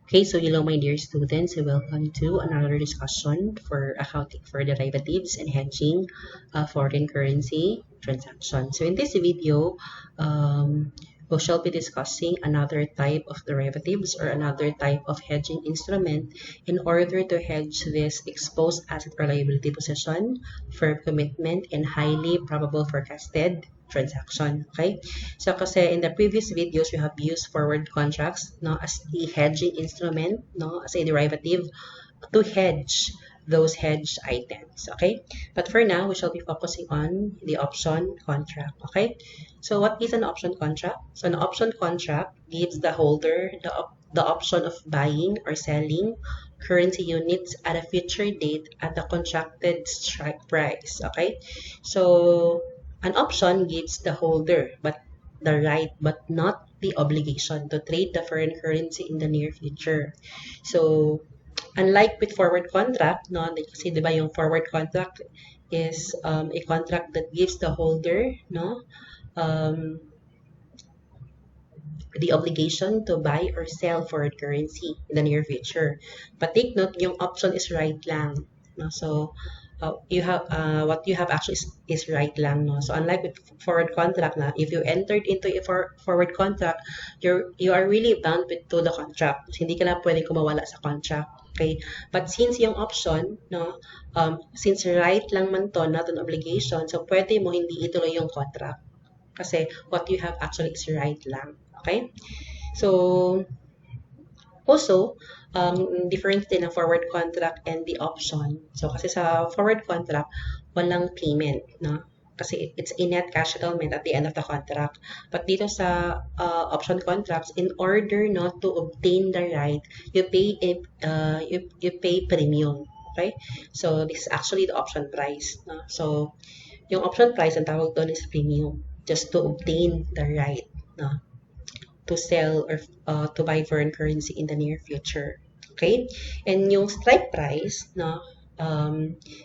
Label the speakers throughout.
Speaker 1: Okay, so hello my dear students, and welcome to another discussion for accounting for derivatives and hedging foreign currency transactions. So in this video, we shall be discussing another type of derivatives or another type of hedging instrument in order to hedge this exposed asset or liability position, firm commitment, and highly probable forecasted transaction. Okay, so kasi in the previous videos we have used forward contracts as a hedging instrument, as a derivative to hedge those hedge items. Okay, but for now we shall be focusing on the option contract. Okay, so what is an option contract? So an option contract gives the holder the option of buying or selling currency units at a future date at the contracted strike price. Okay, so an option gives the holder the right but not the obligation to trade the foreign currency in the near future. So unlike with forward contract, no, kasi 'di ba yung forward contract is a contract that gives the holder, um, the obligation to buy or sell foreign currency in the near future. But take note, yung option is right lang. No? So, you have what you have actually is right lang. No? So, unlike with forward contract, na if you entered into a forward contract, you are really bound to the contract. So, hindi ka na pwedeng kumawala sa contract. Okay? But since yung option, since right lang man to, not an obligation, so pwede mo hindi ituloy yung contract. Kasi what you have actually is right lang. Okay? So, also, difference din ng forward contract and the option. So, kasi sa forward contract, walang payment, no? Kasi it's a net cash settlement at the end of the contract. But dito sa option contracts, in order not to obtain the right, you pay you pay premium. Okay? So, this is actually the option price. No? So, yung option price, ang tawag doon is premium, just to obtain the right, no? To sell or to buy foreign currency in the near future. Okay? And yung strike price, no,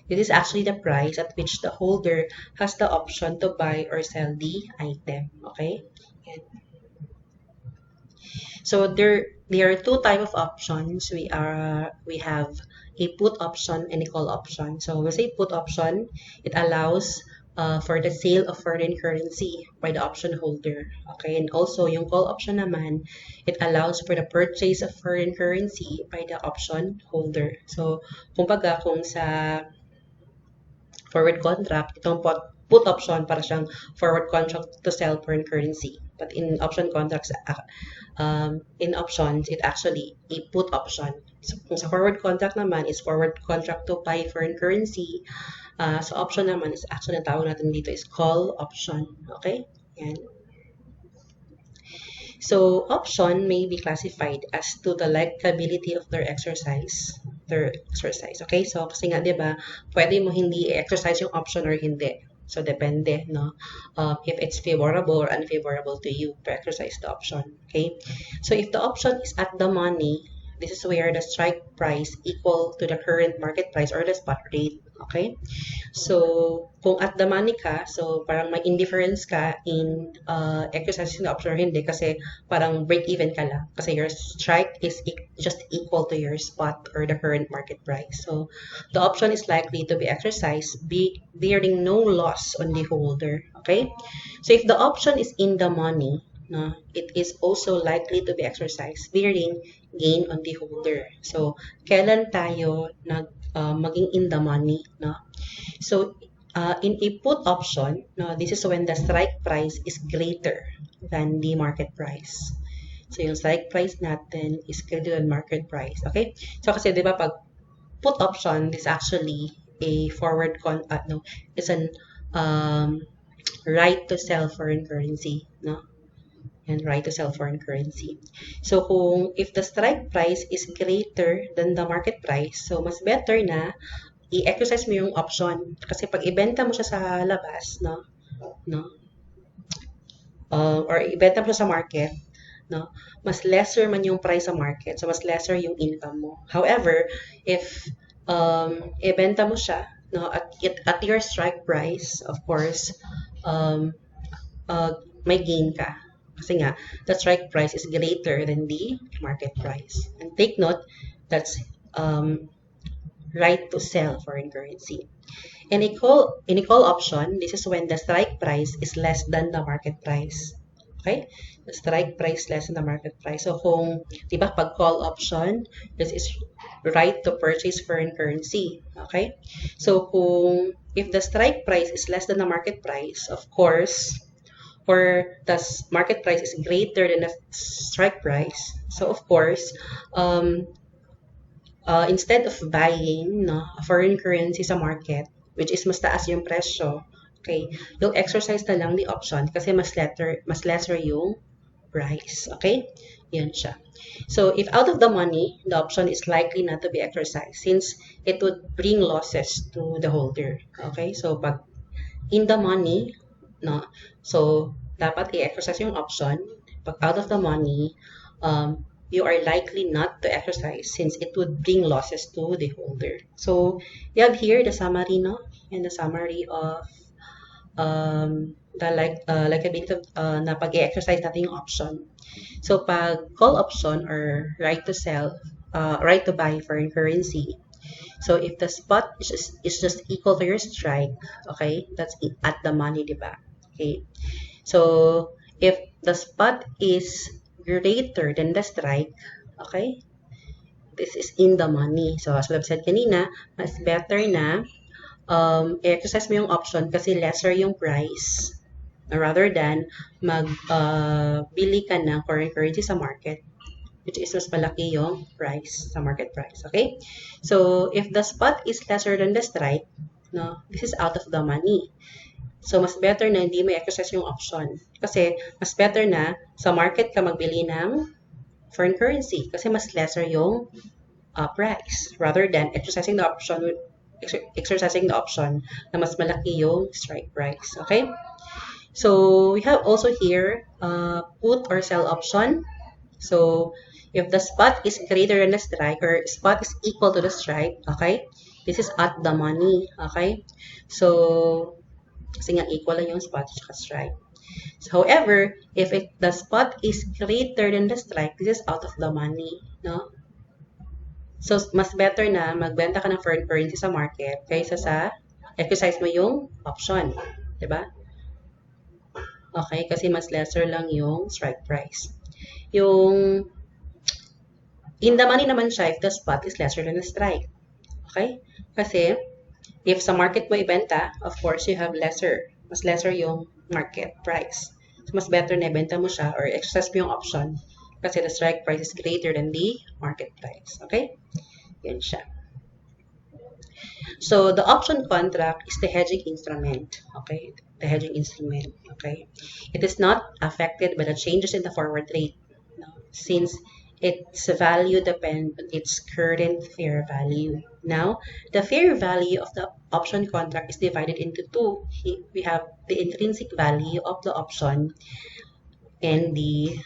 Speaker 1: it is actually the price at which the holder has the option to buy or sell the item. Okay? And so there are two type of options. We have a put option and a call option. So when we say put option, it allows for the sale of foreign currency by the option holder. Okay, and also yung call option naman, it allows for the purchase of foreign currency by the option holder. So kumbaga kung sa forward contract, itong put option para siyang forward contract to sell foreign currency. But in option contracts, in options, it actually a put option. So kung sa forward contract naman is forward contract to buy foreign currency. So option naman is actually ang tawag natin dito is call option. Okay? Yan. So option may be classified as to the likability of their exercise. Okay? So kasi nga 'di ba, pwede mo hindi i-exercise yung option or hindi. So depende, no? If it's favorable or unfavorable to you to exercise the option. Okay? So if the option is at the money, this is where the strike price equal to the current market price or the spot rate. Okay? So, kung at the money ka, so parang may indifference ka in exercising the option or hindi kasi parang break-even ka lang. Kasi your strike is just equal to your spot or the current market price. So, the option is likely to be exercised bearing no loss on the holder. Okay? So, if the option is in the money, no, it is also likely to be exercised bearing gain on the holder. So, kailan tayo maging in the money, no? So, in a put option, no, this is when the strike price is greater than the market price. So, yung strike price natin is greater than market price. Okay? So, kasi di ba pag put option, this is actually a forward it's an right to sell foreign currency, no? And right to sell foreign currency. So, if the strike price is greater than the market price, so mas better na i-exercise mo yung option. Kasi pag ibenta mo siya sa labas, no? Or ibenta mo siya sa market, no? Mas lesser man yung price sa market, so mas lesser yung income mo. However, if ibenta mo siya, no, at your strike price, of course, may gain ka. Kasi nga, the strike price is greater than the market price. And take note, that's right to sell foreign currency. In a call option, this is when the strike price is less than the market price. Okay? The strike price less than the market price. So kung, di ba, pag call option, this is right to purchase foreign currency. Okay? So kung, if the strike price is less than the market price, of course, or the market price is greater than the strike price, so of course, um, instead of buying no, a foreign currency sa market, which is mas taas yung presyo, okay, you'll exercise na lang the option kasi mas lesser yung price. Okay? Yan siya. So, if out of the money, the option is likely not to be exercised since it would bring losses to the holder. Okay? So, pag in the money, no, so, dapat i-exercise yung option. Pag out of the money, you are likely not to exercise since it would bring losses to the holder. So, you have here the summary, no? And the summary of the likability of, na pag-i-exercise natin yung option. So, pag call option or right to sell, right to buy foreign currency, so if the spot is just equal to your strike, okay, that's at the money, diba? Okay. So, if the spot is greater than the strike, okay, this is in the money. So, as we've said kanina, mas better na i-exercise mo yung option kasi lesser yung price rather than bili ka ng foreign currency sa market, which is mas malaki yung price sa market price. Okay? So, if the spot is lesser than the strike, no, this is out of the money. So, mas better na hindi mo exercise yung option. Kasi, mas better na sa market ka magbili ng foreign currency kasi mas lesser yung price rather than exercising the option na mas malaki yung strike price. Okay? So, we have also here put or sell option. So, if the spot is greater than the strike or spot is equal to the strike, okay, this is at the money, okay? So, kasi nga equal lang yung spot at strike. So, however, if the spot is greater than the strike, this is out of the money, no? So, mas better na magbenta ka ng foreign currency sa market kaysa sa exercise mo yung option, di ba? Okay, kasi mas lesser lang yung strike price. Yung in the money naman siya if the spot is lesser than the strike. Okay? Kasi if sa market mo ibenta, of course, you have mas lesser yung market price. So, mas better na ibenta mo siya or exercise mo yung option kasi the strike price is greater than the market price. Okay? Yan siya. So, the option contract is the hedging instrument. Okay? The hedging instrument. Okay? It is not affected by the changes in the forward rate. No? Since its value depends on its current fair value. Now, the fair value of the option contract is divided into two. We have the intrinsic value of the option and the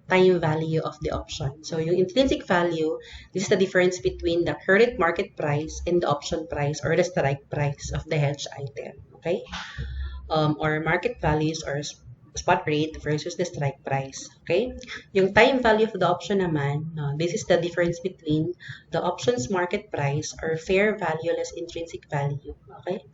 Speaker 1: time value of the option. So, yung intrinsic value, this is the difference between the current market price and the option price or the strike price of the hedge item. Okay? Or market values or spot rate versus the strike price. Okay? Yung time value of the option naman, this is the difference between the option's market price or fair value less intrinsic value. Okay?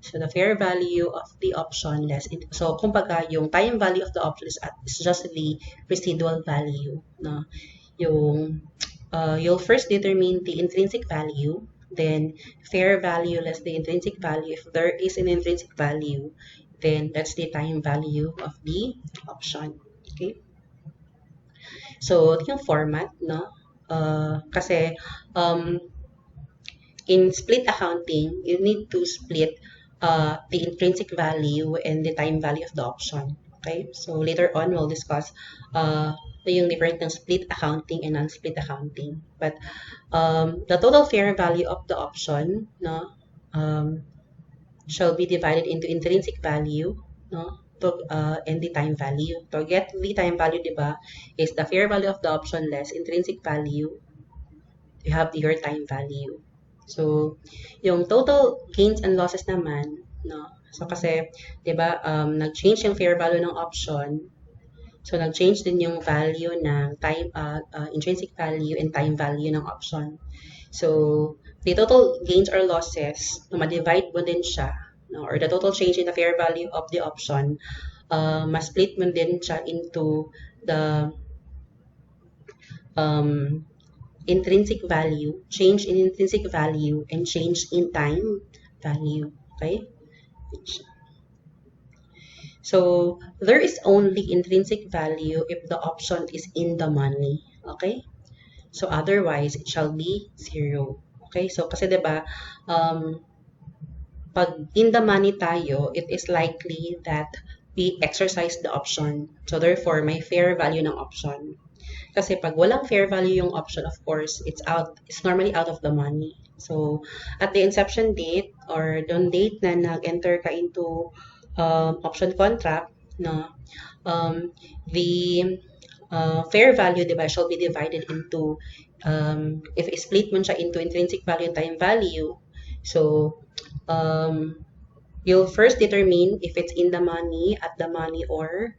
Speaker 1: So, the fair value of the option so, kumbaga, yung time value of the option is just the residual value. No? You'll first determine the intrinsic value, then fair value less the intrinsic value. If there is an intrinsic value, then that's the time value of the option. Okay? So, ito yung format, no? Kasi, in split accounting, you need to split the intrinsic value and the time value of the option. Okay? So, later on, we'll discuss yung difference ng split accounting and non-split accounting. But, the total fair value of the option, no? Shall be divided into intrinsic value, no, and the time value. To get the time value, diba, is the fair value of the option less intrinsic value. You have your time value. So, yung total gains and losses naman, no, So kasi, 'di ba, nag-change yung fair value ng option. So nag-change din yung value ng time intrinsic value and time value ng option. So the total gains or losses, ma-divide mo din siya, no, or the total change in the fair value of the option, ma-split mo din siya into the um, intrinsic value, change in intrinsic value, and change in time value. Okay? So there is only intrinsic value if the option is in the money. Okay? So otherwise, it shall be zero. Okay? So kasi 'di ba, pag in the money tayo, it is likely that we exercise the option. So therefore, may fair value ng option. Kasi pag walang fair value yung option, of course, it's normally out of the money. So, at the inception date or the date na nag-enter ka into option contract, no, the fair value, diba, shall be divided into, if split mo siya into intrinsic value and time value, so, you'll first determine if it's in the money, at the money, or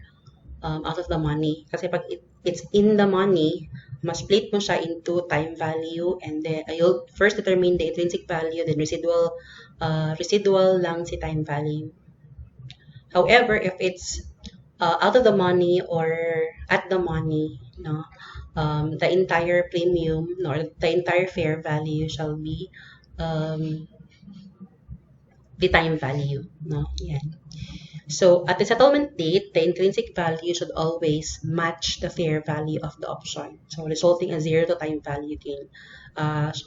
Speaker 1: out of the money. Kasi pag it's in the money, mas-split mo siya into time value, and then you'll first determine the intrinsic value, then residual lang si time value. However, if it's out of the money or at the money, no, the entire premium, no, or the entire fair value shall be the time value, no? Yan. So at the settlement date, the intrinsic value should always match the fair value of the option. So resulting a zero to time value gain,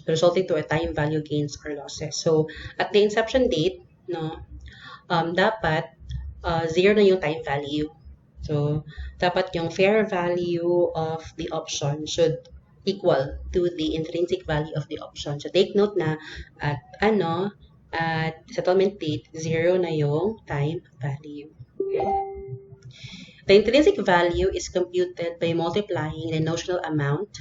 Speaker 1: resulting to a time value gains or losses. So at the inception date, no, dapat zero na yung time value. So dapat yung fair value of the option should equal to the intrinsic value of the option. So take note na at settlement date, zero na yung time value. Okay. The intrinsic value is computed by multiplying the notional amount,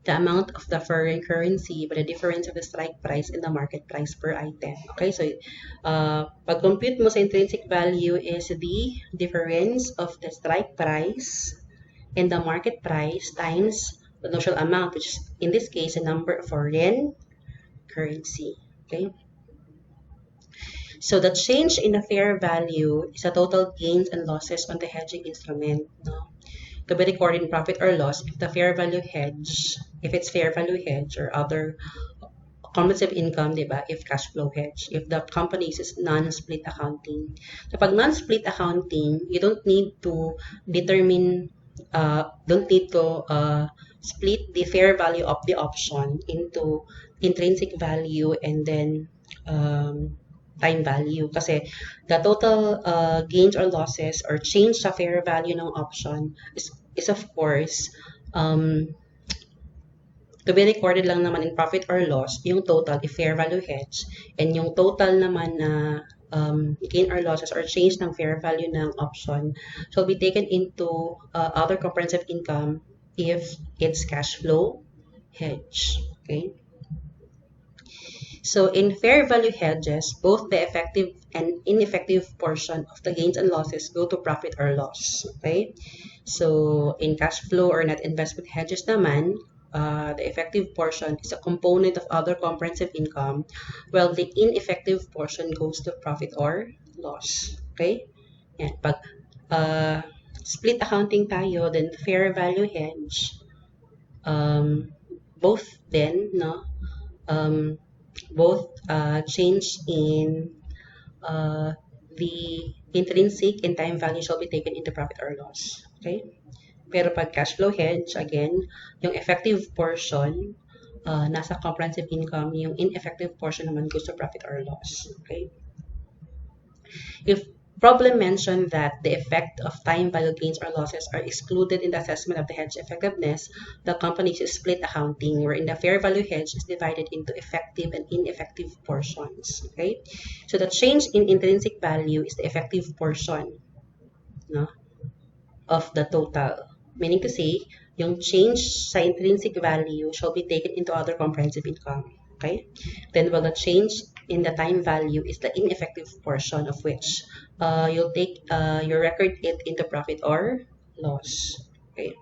Speaker 1: the amount of the foreign currency by the difference of the strike price and the market price per item. Okay, so pag-compute mo sa intrinsic value is the difference of the strike price and the market price times the notional amount, which is in this case a number of foreign currency. Okay. So the change in the fair value is the total gains and losses on the hedging instrument, no, to be recorded in profit or loss if the fair value hedge, if it's fair value hedge or other comprehensive income, diba, if cash flow hedge, if the company is non-split accounting. So pag non-split accounting, you don't need to determine, split the fair value of the option into intrinsic value and then time value, kasi the total gains or losses or change sa fair value ng option is of course to be recorded lang naman in profit or loss yung total if fair value hedge, and yung total naman na gain or losses or change ng fair value ng option shall be taken into other comprehensive income if it's cash flow hedge. Okay. So in fair value hedges, both the effective and ineffective portion of the gains and losses go to profit or loss. Okay? So in cash flow or net investment hedges naman, the effective portion is a component of other comprehensive income, while the ineffective portion goes to profit or loss. Okay? Yan. Pag split accounting tayo, then fair value hedge, both then, no, both change in the intrinsic and time value shall be taken into profit or loss. Okay? Pero pag cash flow hedge, again, yung effective portion nasa comprehensive income, yung ineffective portion naman goes to profit or loss. Okay? If problem mentioned that the effect of time value gains or losses are excluded in the assessment of the hedge effectiveness, the company is split accounting, wherein the fair value hedge is divided into effective and ineffective portions. Okay, so the change in intrinsic value is the effective portion, no, of the total. Meaning to say, yung change sa intrinsic value shall be taken into other comprehensive income. Okay, then while the change in the time value is the ineffective portion of which you'll take you record it into profit or loss. Okay.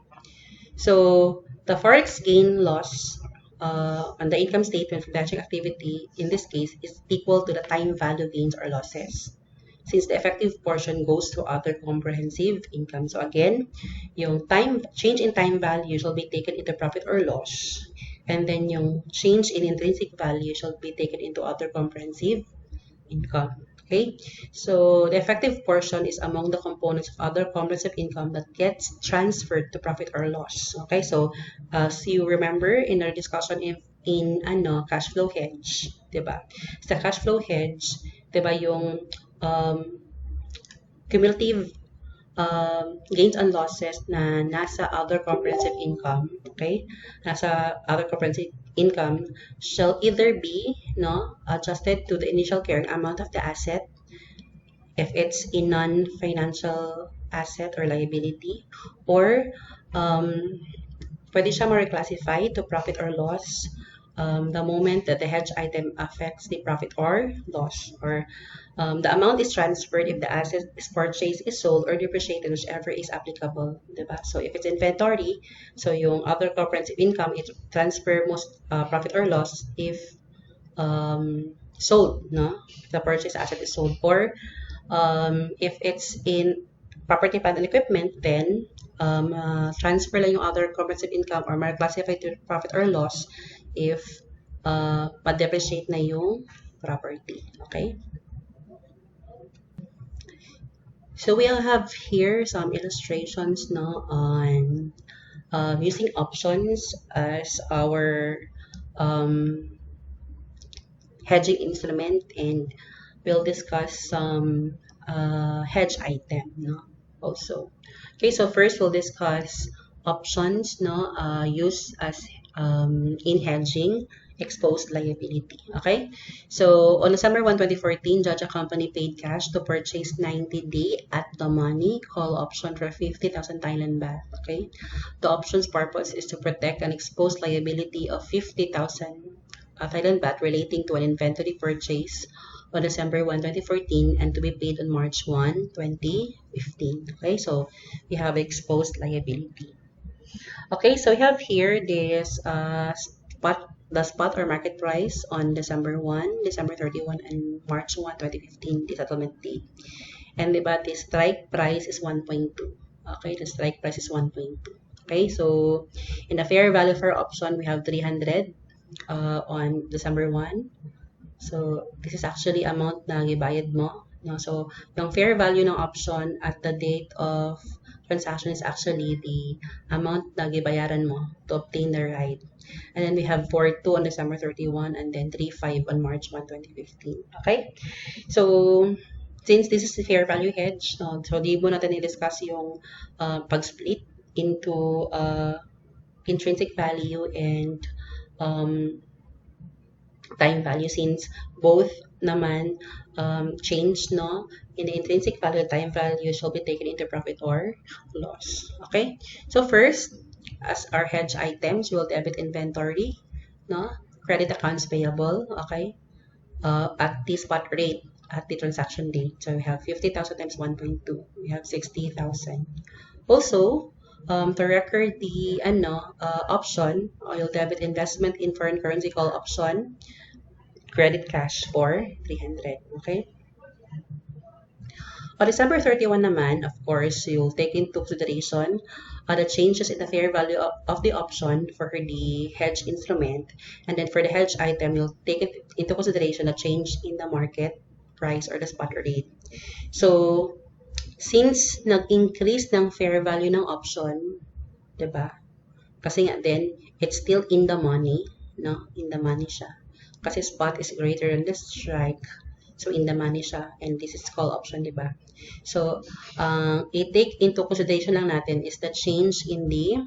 Speaker 1: So the forex gain loss on the income statement from the hedging activity in this case is equal to the time value gains or losses, since the effective portion goes to other comprehensive income. So again, yung change in time value shall be taken into profit or loss, and then yung change in intrinsic value shall be taken into other comprehensive income. Okay, so the effective portion is among the components of other comprehensive income that gets transferred to profit or loss. Okay, so as you remember in our discussion in cash flow hedge, diba? Sa cash flow hedge, diba yung cumulative gains and losses na nasa other comprehensive income, okay? Nasa other comprehensive income shall either be adjusted to the initial carrying amount of the asset if it's a non-financial asset or liability, or pwede siya ma-reclassify to profit or loss the moment that the hedge item affects the profit or loss, or the amount is transferred if the asset is purchased, is sold, or depreciated, whichever is applicable, diba? So if it's inventory, so yung other comprehensive income, it transfer most profit or loss if sold, no? The purchase asset is sold, or if it's in property, plant, and equipment, then transfer lang yung other comprehensive income or ma-classify to profit or loss if ma-depreciate na yung property. Okay? So we'll have here some illustrations on using options as our hedging instrument, and we'll discuss some hedge item also. Okay, so first we'll discuss options used as in hedging exposed liability. Okay, so on December 1, 2014, Judge Company paid cash to purchase 90-day at the money call option for 50,000 Thailand baht. Okay, the option's purpose is to protect an exposed liability of 50,000 Thailand baht relating to an inventory purchase on December 1, 2014 and to be paid on March 1, 2015. Okay, so we have exposed liability. Okay, so we have here this the spot or market price on December 1, December 31, and March 1, 2015, the settlement date. And the strike price is 1.2. Okay, the strike price is 1.2. Okay, so in the fair value for option, we have 300 on December 1. So this is actually amount na gibayad mo. No? So yung fair value ng option at the date of transaction is actually the amount na gibayaran mo to obtain the right. And then we have 4.2 on December 31 and then 3.5 on March 1, 2015. Okay? So since this is the fair value hedge, so di mo natin i-discuss yung pag-split into intrinsic value and time value, since both naman change in the intrinsic value, time value shall be taken into profit or loss. Okay, so first, as our hedge items, we will debit inventory, credit accounts payable, okay, at the spot rate at the transaction date. So we have 50,000 times 1.2, we have 60,000. Also, to record the option, you'll debit investment in foreign currency call option, credit cash for 300. Okay. On December 31 naman, of course, you'll take into consideration the changes in the fair value of the option for the hedge instrument, and then for the hedge item, you'll take it into consideration the change in the market price or the spot rate. So since nag-increase ng fair value ng option, diba? Kasi nga then, it's still in the money, in the money siya. Kasi spot is greater than the strike. So in the money siya, and this is call option, diba? So i-take into consideration lang natin is the change in the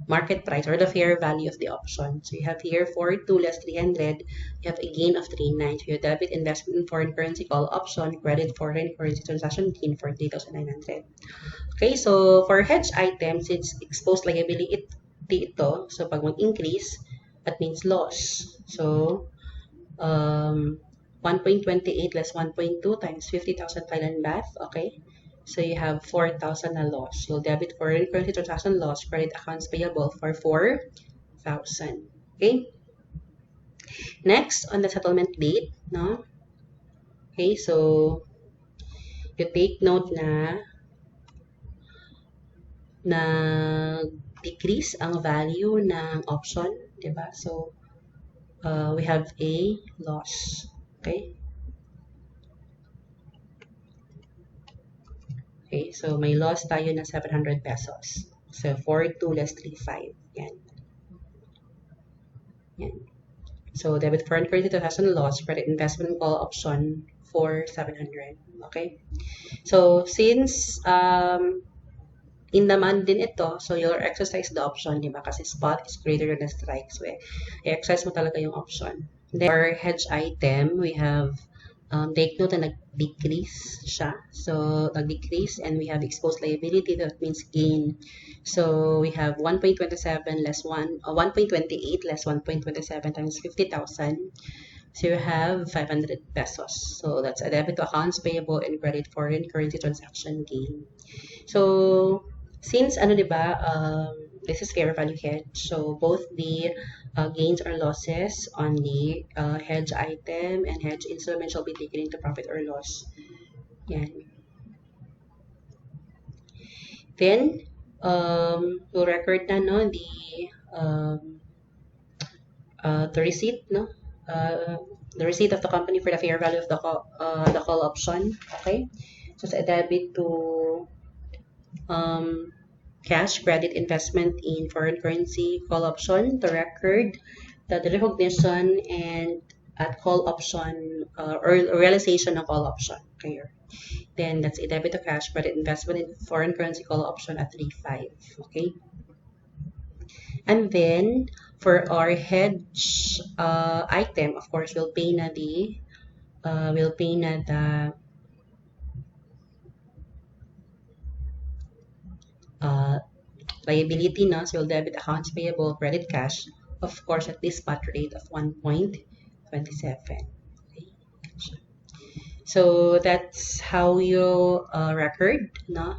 Speaker 1: market price or the fair value of the option. So you have here 4.2 less 300, you have a gain of 3.9. So you debit investment in foreign currency call option, credit foreign currency transaction gain for 3,900. Okay, so for hedge items, it's exposed liability ito. So pag mag-increase, that means loss. So, 1.28 less 1.2 times 50,000 Thailand baht, okay? So you have 4,000 na loss. You'll debit foreign currency transaction loss, credit accounts payable for 4,000. Okay? Next, on the settlement date, no? Okay, so you take note na decrease ang value ng option, di ba? So, we have a loss. Okay? Okay, so may loss tayo na 700 pesos. So, 4,2 less 3,5. Yan. Yan. So, debit foreign currency transaction loss, credit investment call option for 700. Okay? So, since in demand din ito, so you'll exercise the option, di ba? Kasi spot is greater than the strike. So, i-exercise mo talaga yung option. Then, for hedge item, we have take note na nag-decrease siya. So, nag-decrease and we have exposed liability. That means gain. So, we have 1.27 less 1.28 less 1.27 times 50,000. So, you have 500 pesos. So, that's a debit to accounts payable and credit foreign currency transaction gain. So, since diba, this is fair value hedge, so both the gains or losses on the hedge item and hedge instrument shall be taken into profit or loss. Yan. Then, we'll record na no the receipt, no? The receipt of the company for the fair value of the call option. Okay, so sa debit to cash credit investment in foreign currency call option, the record, the recognition and at call option or realization of call option. Okay. Then that's a debit to cash credit investment in foreign currency call option at 3.5. Okay. And then for our hedge item, of course, we'll pay na the liability na, so you'll debit accounts payable, credit cash, of course, at this spot rate of 1.27. Okay. So that's how you record no,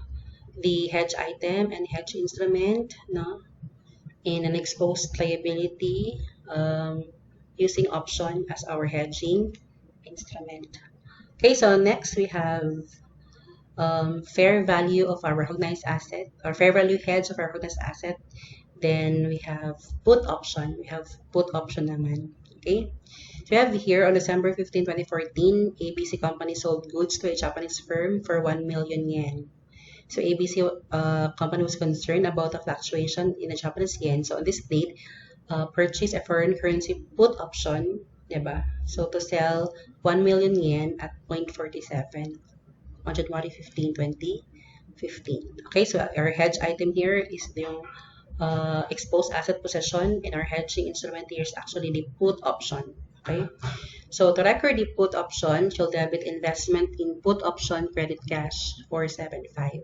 Speaker 1: the hedge item and hedge instrument no, in an exposed liability using option as our hedging instrument. Okay, so next we have fair value of our recognized asset or fair value hedge of our recognized asset. Then we have put option. We have put option naman. Okay. So we have here on December 15, 2014, ABC company sold goods to a Japanese firm for 1 million yen. So ABC company was concerned about the fluctuation in the Japanese yen. So on this date, purchase a foreign currency put option, diba? So to sell 1 million yen at 0.47 on January 15, 2015. Okay, so our hedge item here is the exposed asset possession, and our hedging instrument here is actually the put option. Okay, so to record the put option, she'll debit investment in put option credit cash 475.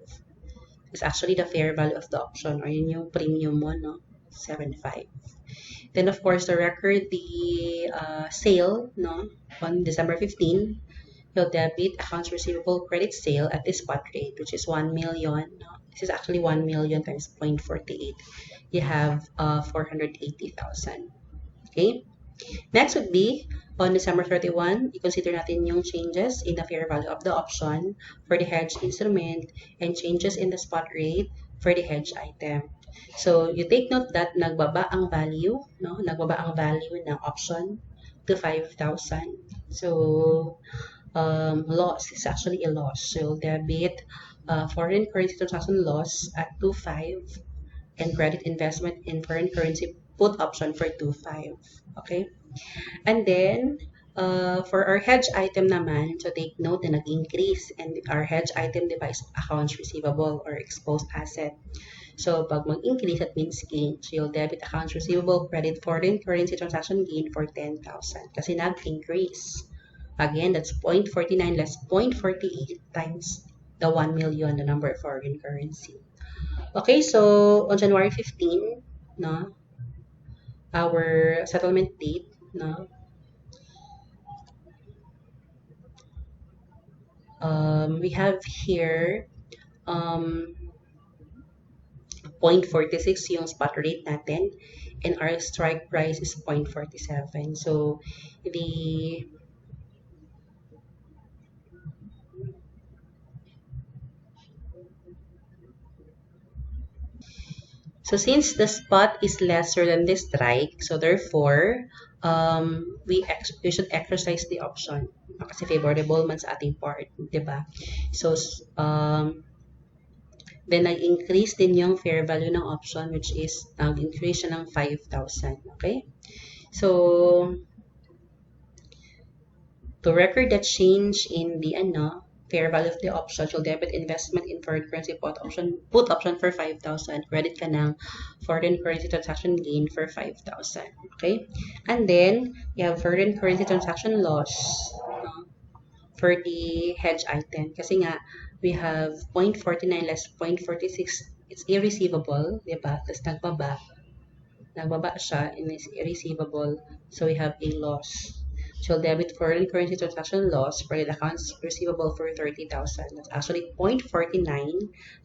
Speaker 1: It's actually the fair value of the option or yun yung premium mo, no? 75. Then of course, to record the sale, no, on December 15, you'll debit accounts receivable credit sale at this spot rate, which is 1 million. This is actually 1 million times 0.48. You have 480,000. Okay. Next would be on December 31, i-consider natin yung changes in the fair value of the option for the hedge instrument and changes in the spot rate for the hedge item. So you take note that nagbaba ang value, no? Nagbaba ang value ng option to 5,000. So loss is actually a loss. So debit foreign currency transaction loss at 2.5 and credit investment in foreign currency put option for 2.5. Okay? And then for our hedge item naman, so take note na nag-increase and our hedge item device accounts receivable or exposed asset. So pag mag-increase, that means gain. So you'll debit accounts receivable, credit foreign currency transaction gain for 10,000 kasi nag-increase. Again, that's 0.49 less 0.48 times the 1 million, the number of foreign currency. Okay, so on January 15, no, our settlement date, no? We have here um, 0.46 yung spot rate natin, and our strike price is 0.47. So, the so since the spot is lesser than the strike, so therefore, we should exercise the option. Kasi favorable man sa ating part, di ba? So, then nag-increase din yung fair value ng option, which is nag-increase siya ng 5,000. Okay? So, to record the change in the fair value of the option, you'll debit investment in foreign currency put option for 5,000. Credit ka ng foreign currency transaction gain for 5,000. Okay? And then, you have foreign currency transaction loss for the hedge item. Kasi nga, we have 0.49 less 0.46. It's irreceivable, di ba? Tapos nagbaba siya and it's irreceivable. So we have a loss. So debit foreign currency transaction loss for the accounts receivable for 30,000. That's actually 0.49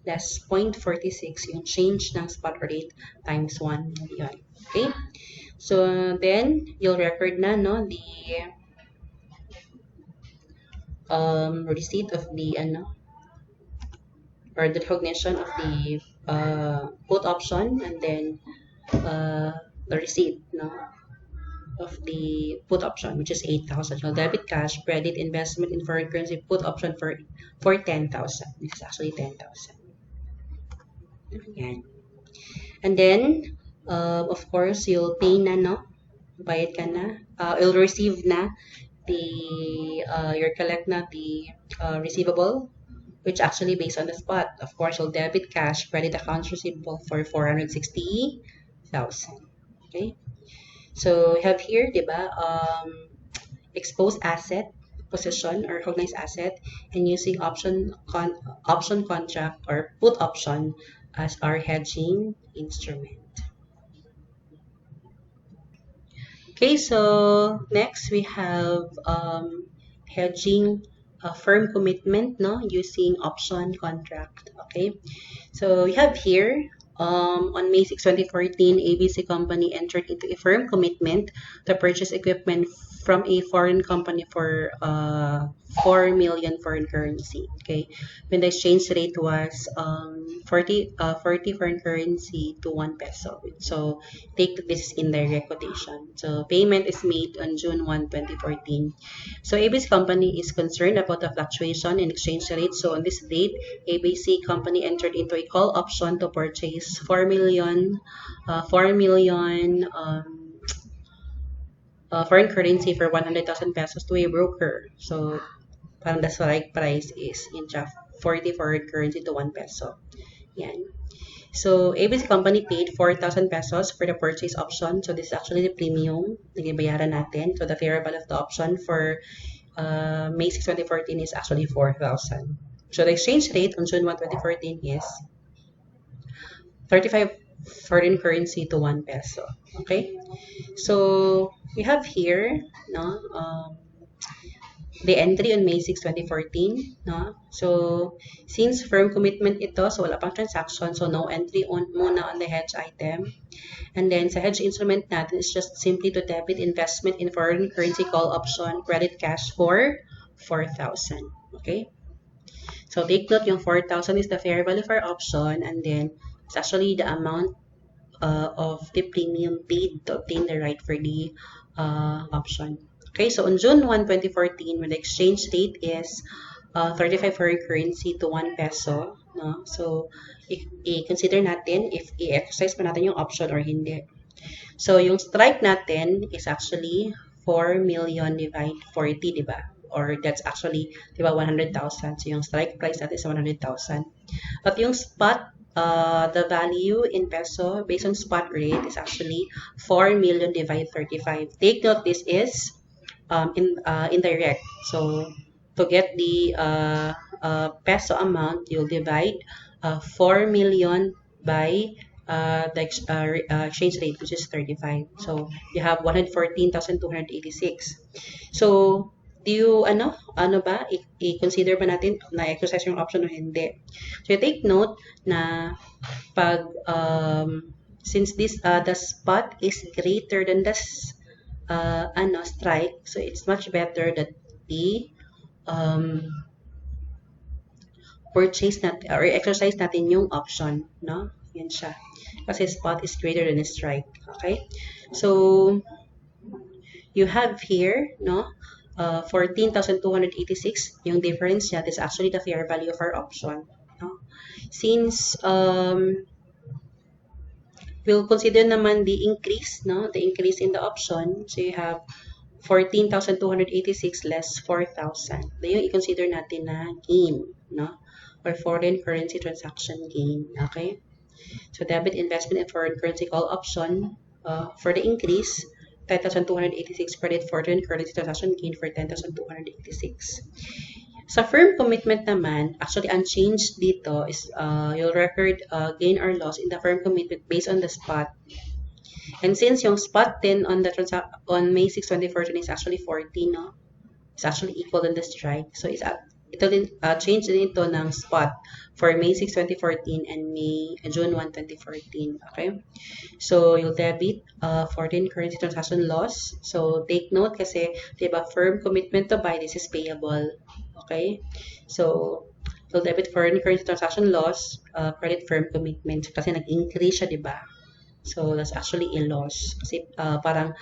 Speaker 1: less 0.46 yung change ng spot rate times 1 million. Okay? So then you'll record na the receipt of the or the recognition of the put option, and then the receipt of the put option, which is 8,000. You'll debit cash, credit investment in foreign currency put option for 10,000. This is actually 10,000. Yan. And then, of course, you'll pay na, bayad ka na. You'll receive na you'll collect na the receivable, which actually based on the spot. Of course, you'll debit cash, credit accounts receivable for 460,000. Okay? So, we have here, di ba, exposed asset position or recognized asset, and using option contract or put option as our hedging instrument. Okay, so next we have hedging firm commitment, using option contract. Okay, so we have here on May 6, 2014, ABC Company entered into a firm commitment to purchase equipment from a foreign company for 4 million foreign currency. Okay, when the exchange rate was 40 foreign currency to 1 peso. So take this in direct quotation. So payment is made on June 1, 2014. So ABC Company is concerned about the fluctuation in exchange rate. So on this date, ABC Company entered into a call option to purchase 4 million foreign currency for 100,000 pesos to a broker. So parang the strike price is in 40 foreign currency to 1 peso. Yan. So, ABC Company paid 4,000 pesos for the purchase option. So, this is actually the premium na gibayaran natin. So, the fair value of the option for May 6, 2014 is actually 4,000. So, the exchange rate on June 1, 2014 is 35 foreign currency to 1 peso. Okay? So, we have here, the entry on May 6, 2014, So, since firm commitment ito, so wala pang transaction, so no entry muna on the hedge item. And then, sa hedge instrument natin, it's just simply to debit investment in foreign currency call option, credit cash for 4,000. Okay? So, take note, yung 4,000 is the fair value for option, and then, it's actually the amount of the premium paid to obtain the right for the option. Okay, so on June 1, 2014, when the exchange rate is 35 foreign currency to 1 peso, so i-consider natin if i-exercise pa natin yung option or hindi. So yung strike natin is actually 4 million divided 40, di ba? Or that's actually, di ba, 100,000. So yung strike price natin is 100,000. But yung spot, the value in peso based on spot rate is actually 4 million divided 35. Take note, this is indirect. So to get the peso amount, you'll divide 4 million by exchange rate, which is 35. So you have 114,286. So do you ano ba i-consider ba natin na exercise yung option o hindi? So you take note na pag since this the spot is greater than the strike, so it's much better that the um, purchase natin or exercise natin yung option, no? Yan siya. Kasi spot is greater than a strike. Okay? So, you have here, no? 14,286. Yung difference niya is actually the fair value of our option. No? Since we'll consider naman the increase, no? The increase in the option. So, you have 14,286 less 4,000. Yung i-consider natin na gain, no? Or foreign currency transaction gain. Okay? So debit investment and foreign currency call option for the increase, 10,286 credit foreign currency transaction gain for 10,286. Sa firm commitment naman, actually unchanged dito is you'll record gain or loss in the firm commitment based on the spot. And since yung spot din on the on May 6, 2014 is actually 14, no? It's actually equal than the strike. So ito din change din ito ng spot for May 6, 2014 and June 1, 2014. Okay? So you'll debit foreign currency transaction loss. So take note kasi 'di ba firm commitment to buy, this is payable. Okay? So you'll debit foreign currency transaction loss, credit firm commitment kasi nag-increase siya, 'di ba? So, that's actually a loss. Kasi parang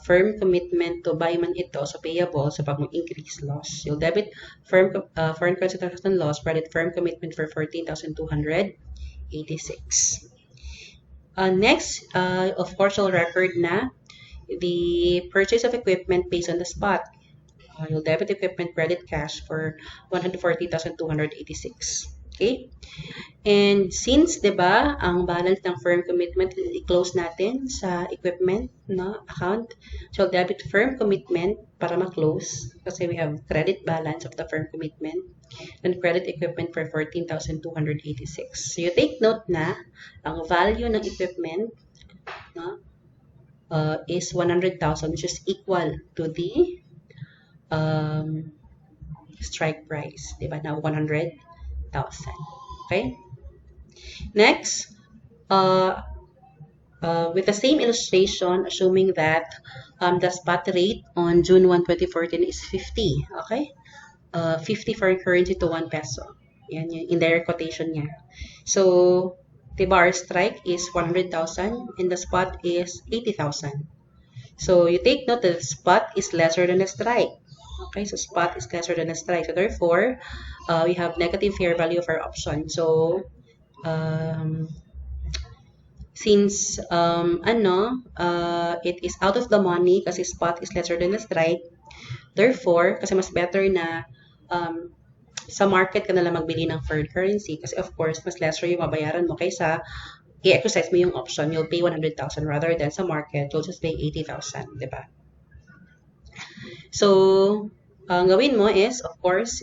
Speaker 1: firm commitment to buy man ito, so payable, so pag mag-increase loss. You'll debit foreign currency transaction loss, credit firm commitment for 14,286. Next, of course, you'll record na the purchase of equipment based on the spot. You'll debit equipment credit cash for 140,286. Okay? And since, 'di ba, ang balance ng firm commitment i-close natin sa equipment, no, account. So debit firm commitment para ma-close kasi we have credit balance of the firm commitment and credit equipment for 14,286. So you take note na ang value ng equipment, no, is 100,000, which is equal to the strike price, 'di ba? Na 100,000. Okay? Next, with the same illustration, assuming that the spot rate on June 1, 2014 is 50, okay? 50 foreign currency to 1 peso. Yan yung indirect quotation niya. So, the bar strike is 100,000 and the spot is 80,000. So, you take note that the spot is lesser than the strike. Okay, so spot is lesser than the strike. So, therefore, we have negative fair value of our option. So, since it is out of the money kasi spot is lesser than the strike, therefore, kasi mas better na sa market ka nalang magbili ng foreign currency kasi of course, mas lesser yung mabayaran mo kaysa i-exercise mo yung option, you'll pay 100,000 rather than sa market, you'll just pay 80,000, di ba? So, ang gawin mo is, of course,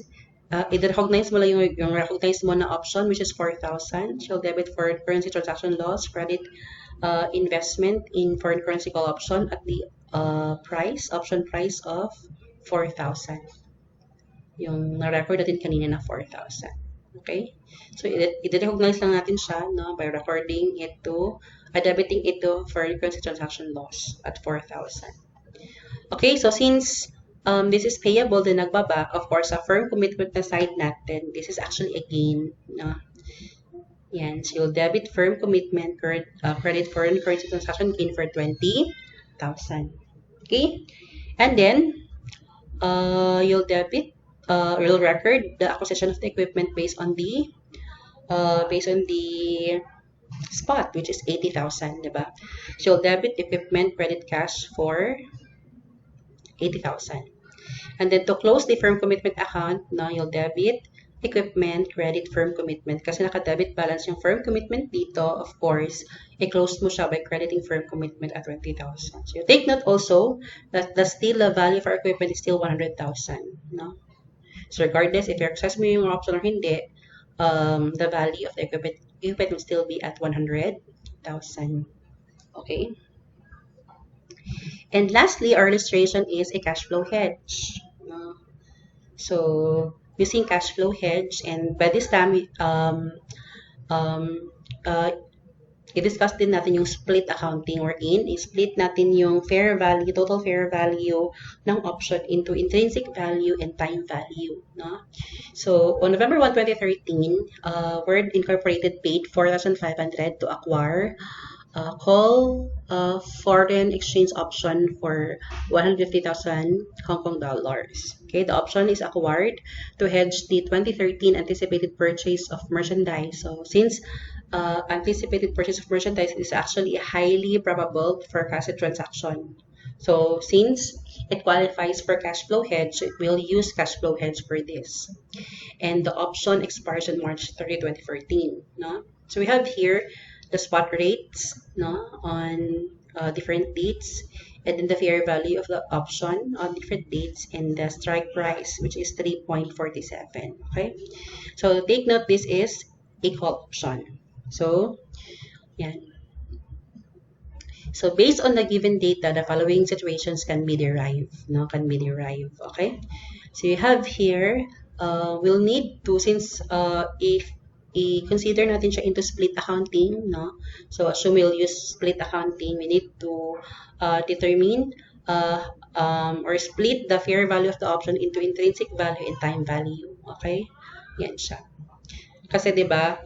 Speaker 1: i-recognize mo lang yung recognize mo na option, which is 4,000. She'll debit foreign currency transaction loss, credit investment in foreign currency call option at the option price of 4,000. Yung na-record natin kanina na 4,000. Okay? So, i-recognize lang natin siya, no, by recording it to, debiting it to foreign currency transaction loss at 4,000. Okay, so since this is payable, then nagbaba, of course, sa firm commitment na side natin, this is actually a gain. No? Yan, so you'll debit firm commitment, credit foreign currency transaction gain for 20,000. Okay? And then, you'll debit, you'll record the acquisition of the equipment based on the spot, which is 80,000, diba? So you'll debit equipment credit cash for 80,000. And then to close the firm commitment account, no, you'll debit equipment credit firm commitment kasi naka-debit balance yung firm commitment dito, of course, i-close mo siya by crediting firm commitment at 20,000. So you take note also that the value for equipment is still 100,000, no? So regardless if you access mo yung option or hindi, the value of the equipment will still be at 100,000. 150,000. Okay. And lastly, our illustration is a cash flow hedge. So using cash flow hedge, and by this time, um, uh, i-discuss din natin yung split accounting wherein i-split natin yung fair value, total fair value ng option into intrinsic value and time value. No? So, on November 1, 2013, Word Incorporated paid 4,500 to acquire call foreign exchange option for 150,000 Hong Kong dollars. Okay, the option is acquired to hedge the 2013 anticipated purchase of merchandise. So, since anticipated purchase of merchandise is actually a highly probable forecasted transaction. So, since it qualifies for cash flow hedge, it will use cash flow hedge for this. And the option expires on March 30, 2014. No? So, we have here the spot rates on different dates, and then the fair value of the option on different dates, and the strike price, which is 3.47. Okay, so take note, this is a call option. So, yan. So based on the given data, the following situations can be derived. Okay. So you have here, we'll need to, since if i-consider natin siya into split accounting, no? So assume we'll use split accounting, we need to determine or split the fair value of the option into intrinsic value and time value. Okay? Yan siya. Kasi 'di ba,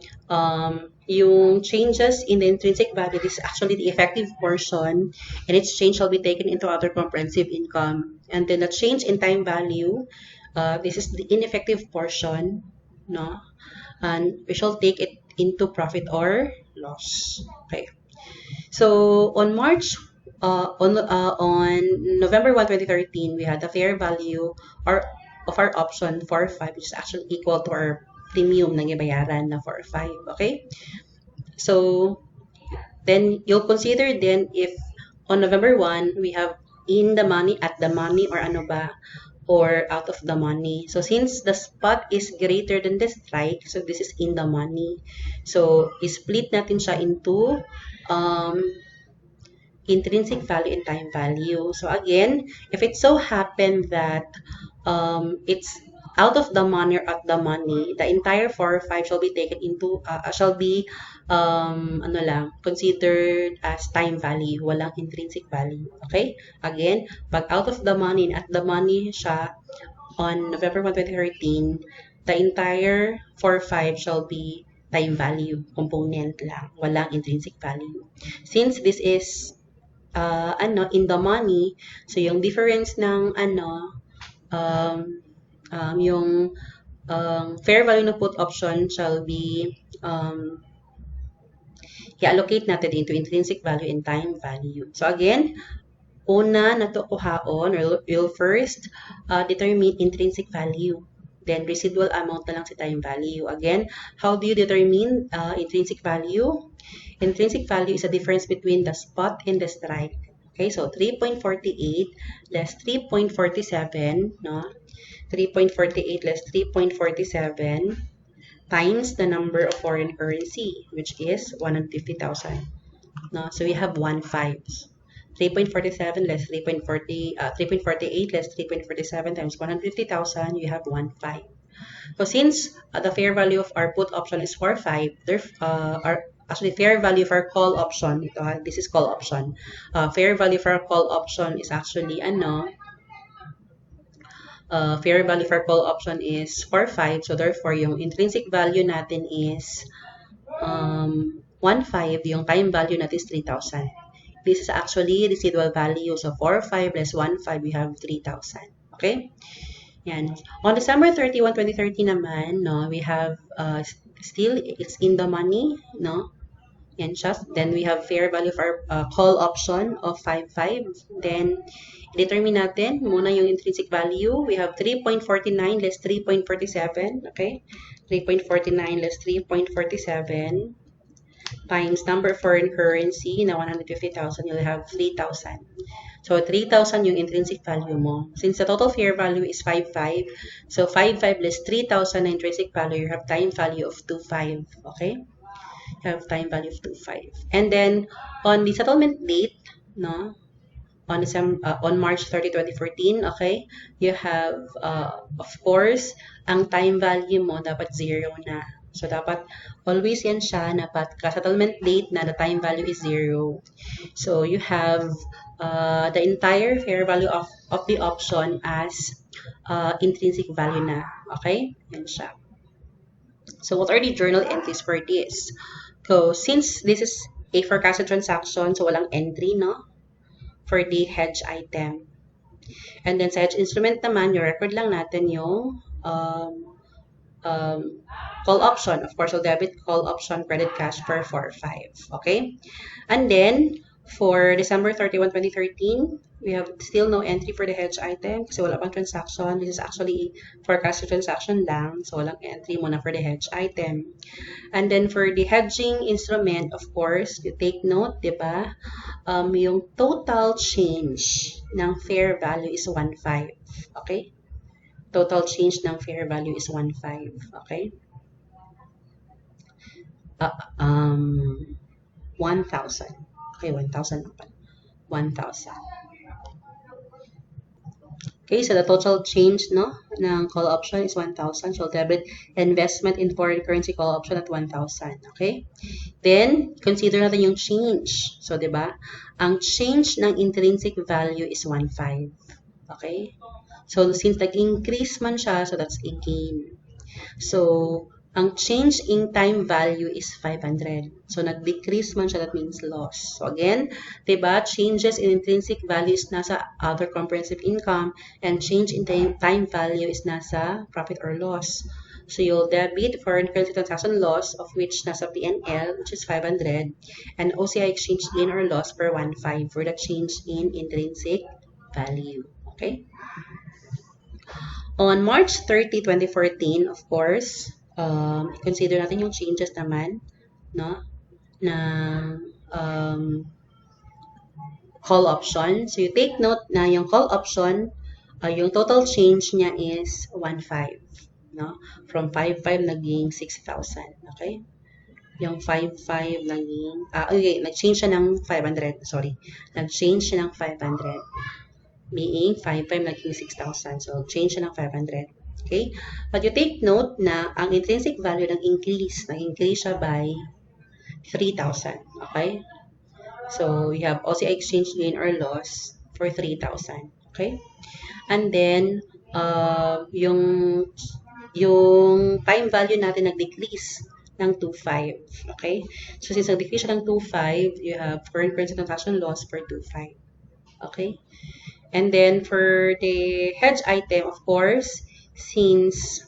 Speaker 1: yung changes in the intrinsic value is actually the effective portion, and its change shall be taken into other comprehensive income. And then the change in time value, this is the ineffective portion, no? And we shall take it into profit or loss. Okay. So on November 1, 2013, we had the fair value of our option 4/5, which is actually equal to our premium na gibayaran na 4/5. Okay. So then you'll consider then if on November 1 we have in the money, at the money, or ano ba, or out of the money. So since the spot is greater than the strike, so this is in the money. So i-split natin siya into intrinsic value and time value. So again, if it so happened that it's out of the money or at the money, the entire 4/5 shall be taken into considered as time value, walang intrinsic value. Okay? Again, pag out of the money and at the money siya on November 1, 2013, the entire 4/5 shall be time value component lang, walang intrinsic value. Since this is in the money, so yung difference ng yung fair value ng put option shall be i-allocate natin into intrinsic value and time value. So again, una na to kuhaon, we'll first determine intrinsic value. Then residual amount na lang si time value. Again, how do you determine intrinsic value? Intrinsic value is a difference between the spot and the strike. Okay, so 3.48 less 3.47, no? 3.48 less 3.47 times the number of foreign currency, which is 150,000. No? So we have 1/5. 3.47 less 3.48 less 3.47 times 150,000, you have 1/5. So since the fair value of our put option is 4/5, actually fair value for our call option, this is call option. Fair value for our call option is actually fair value for call option is 4/5. So therefore, yung intrinsic value natin is 1/5. Yung time value natin is 3,000. This is actually residual value. So 4/5 less 1/5, we have 3,000. Okay? Yan. On December 31, 2030 naman, no, we have still it's in the money, no? Yan siya. Then we have fair value for call option of 5/5. Then determine natin muna yung intrinsic value. We have 3.49 less 3.47. Okay? 3.49 less 3.47 times number of foreign currency na 150,000, you'll have 3,000. So 3,000 yung intrinsic value mo. Since the total fair value is 5/5, so 5/5 less 3,000 na intrinsic value, you have time value of 2/5. Okay? you have time value of 25. And then on the settlement date, no, on March 30, 2014, okay, you have, of course, ang time value mo dapat 0 na. So, dapat always yan siya na settlement date na the time value is 0. So, you have the entire fair value of the option as intrinsic value na. Okay? Yan siya. So, what are the journal entries for this? So, since this is a forecasted transaction, so walang entry, no? For the hedge item. And then sa hedge instrument naman, yung record lang natin yung call option. Of course, so debit, call option, credit cash per 4-5. Okay? And then, for December 31, 2013, we have still no entry for the hedge item kasi wala pang transaction. This is actually forecasted transaction lang. So, walang entry muna for the hedge item. And then, for the hedging instrument, of course, you take note, di ba? Yung total change ng fair value is 1.5. Okay? Total change ng fair value is 1.5. Okay? 1,000. Okay, 1,000 naman. 1,000. Okay, so the total change, no, ng call option is 1,000. So, debit investment in foreign currency call option at 1,000. Okay? Then, consider natin yung change. So, di ba? Ang change ng intrinsic value is 1.5. Okay? So, since nag-increase man siya, so that's a gain. So, ang change in time value is 500. So, nag-decrease man siya, that means loss. So, again, diba, changes in intrinsic value is nasa other comprehensive income and change in time value is nasa profit or loss. So, you'll debit foreign currency transaction loss of which nasa PNL, which is 500, and OCI exchange gain or loss per 1.5 for the change in intrinsic value. Okay? On March 30, 2014, of course, consider natin yung changes naman, no, na call option. So, you take note na yung call option, yung total change niya is 1.5, no? From 5.5 naging 6,000, okay? Yung 5.5 naging, okay, nag-change siya ng 500, sorry. Nag-change siya ng 500. Being 5.5 naging 6,000. So, change siya ng 500. Okay? But you take note na ang intrinsic value nag-increase siya by 3,000. Okay? So, you have OCI exchange gain or loss for 3,000. Okay? And then, yung time value natin nag-decrease ng 2.5. Okay? So, since nag-decrease siya ng 2.5, you have foreign currency transaction loss for 2.5. Okay? And then, for the hedge item, of course, since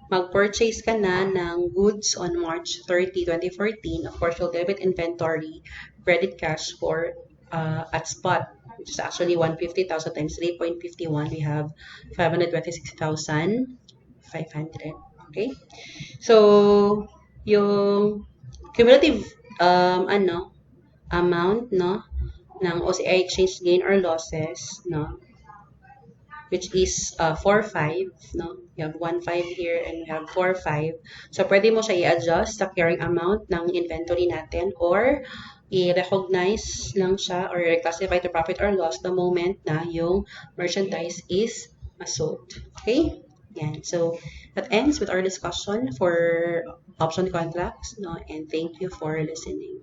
Speaker 1: mag-purchase ka na ng goods on March 30, 2014, of course, you'll debit inventory, credit cash for at spot, which is actually 150,000 times 3.51. We have 526,500. Okay? So, yung cumulative amount, no, ng OCI exchange gain or losses, no, which is 4.5, no? You have 1.5 here and you have 4.5. So, pwede mo siya i-adjust sa carrying amount ng inventory natin or i-recognize lang siya or reclassify to profit or loss the moment na yung merchandise is sold. Okay? Yan. So, that ends with our discussion for option contracts, no? And thank you for listening.